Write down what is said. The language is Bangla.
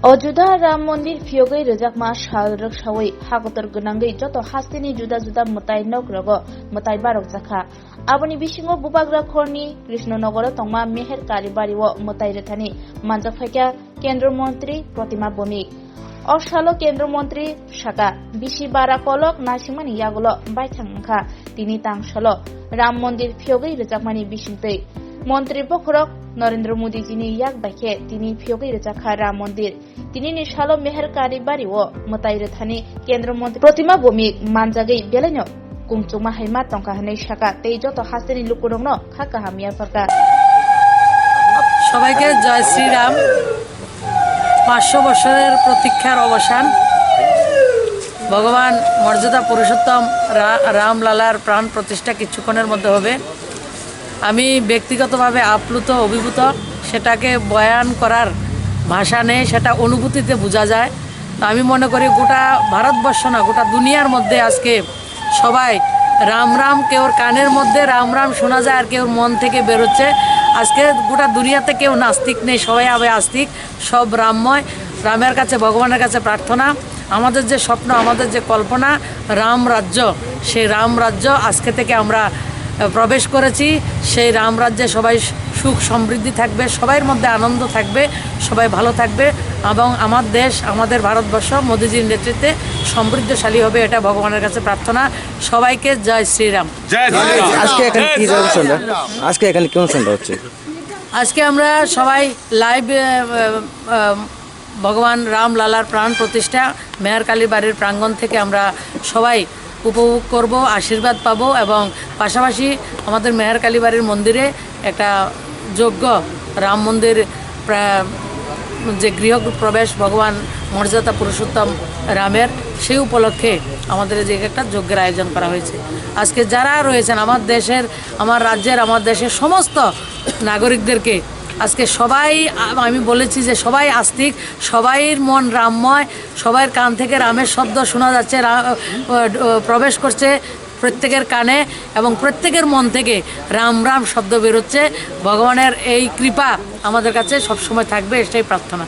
Ojuda Ram Mandir Fiogai Rejak Ma Shalrak Shawai Hagotor Gunangai Joto Hastini Juda Juda Mutai Nokrogo Mutai Barok Zaka Aboni Bishingo Bubagra Korni Krishna Nogoro Tongma Meher Karibariwo Mutai Retani Manjafaka Kendra Montri Protima Bomik Oshalo Kendra Montri Shaka Bishi Barakolok Nashimani Yagolo Baitangka Tini Tang Shalo Ram Mandir Fiogai Rejakmani Bishinte Montri Pokrok Narendra Modi যিনি ইয়াক বাইকে তিনি ফিয়োগৈ রেজাখা রাম মন্দির তিনি নিশালো মেহের কারিবারি ও মতাইরে থানি কেন্দ্রমন্ত্রী প্রতিমা ভৌমিক মানজাগৈ বেলাইনো কুমচুমা হাইমা টঙ্কা হাनै শাখা তেই যত হাসিনি লুকুরংন খাকা হামিয়া ফরকা সবাইকে জয় শ্রীরাম 500 বছরের প্রতীক্ষার অবসান ভগবান মর্যাদা পুরুষোত্তম রামলালার প্রাণ প্রতিষ্ঠা কিছুক্ষণের মধ্যে হবে আমি ব্যক্তিগতভাবে আপ্লুত অভিভূত সেটাকে বয়ান করার ভাষা নেই সেটা অনুভূতিতে বোঝা যায় আমি মনে করি গোটা ভারতবর্ষ না গোটা দুনিয়ার মধ্যে আজকে সবাই রাম রাম কেউ কানের মধ্যে রাম রাম শোনা যায় আর কেউ মন থেকে বেরোচ্ছে আজকে গোটা দুনিয়াতে কেউ নাস্তিক নেই সবাই আবে আস্তিক সব রামময় রামের কাছে ভগবানের কাছে প্রার্থনা আমাদের যে স্বপ্ন আমাদের যে কল্পনা রাম রাজ্য সেই রাম রাজ্য আজকে থেকে আমরা প্রবেশ করেছি সেই রাম রাজ্যে সবাই সুখ সমৃদ্ধি থাকবে সবার মধ্যে আনন্দ থাকবে সবাই ভালো থাকবে এবং আমার দেশ আমাদের ভারতবর্ষ মোদিজির নেতৃত্বে সমৃদ্ধশালী হবে এটা ভগবানের কাছে প্রার্থনা সবাইকে জয় শ্রীরাম আজকে এখানে কি আজকে এখানে কি অনুষ্ঠানটা হচ্ছে আজকে আমরা সবাই লাইভ ভগবান রামলালার প্রাণ প্রতিষ্ঠা মেহের কালীর বাড়ির প্রাঙ্গণ থেকে আমরা সবাই উপভোগ করব আশীর্বাদ পাবো এবং পাশাপাশি আমাদের মেহের কালী বাড়ির মন্দিরে একটা যজ্ঞ রাম মন্দির যে গৃহ প্রবেশ ভগবান মর্যাদা পুরুষোত্তম রামের সেই উপলক্ষে আমাদের যে একটা যজ্ঞের আয়োজন করা হয়েছে আজকে যারা রয়েছেন আমার দেশের আমার রাজ্যের আমার দেশের সমস্ত নাগরিকদেরকে আজকে সবাই আমি বলেছি যে সবাই আস্তিক সবাইর মন রামময় সবার কান থেকে রামের শব্দ শোনা যাচ্ছে প্রবেশ করছে প্রত্যেকের কানে এবং প্রত্যেকের মন থেকে রাম রাম শব্দ বেরোচ্ছে ভগবানের এই কৃপা আমাদের কাছে সবসময় থাকবে এটাই প্রার্থনা